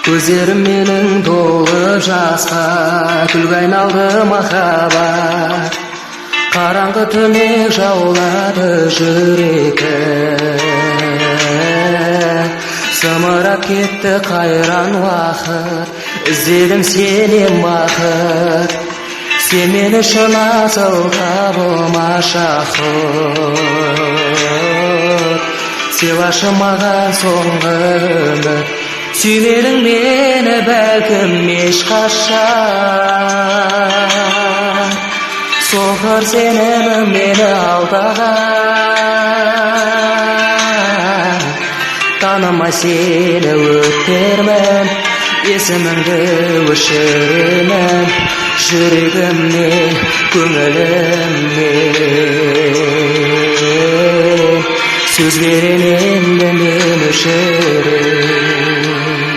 Көздерім менің толып жасқа, күлге айналды махаббат. Қараңғы түнек жаулады жүректі, зымырап кетті қайран уақыт. Іздедім сенен бақыт, сен мен үшін асыл табылмас жақұт. Сыйлашы маған соңғы үміт, сүймедің мені бәлкім ешқашан. Соқыр сенімім мені алдаған, танымай сені өтермін, есіміңді өшіремін, жүрегімнен, көңілімнен. Сөз берем енді мен өшірем.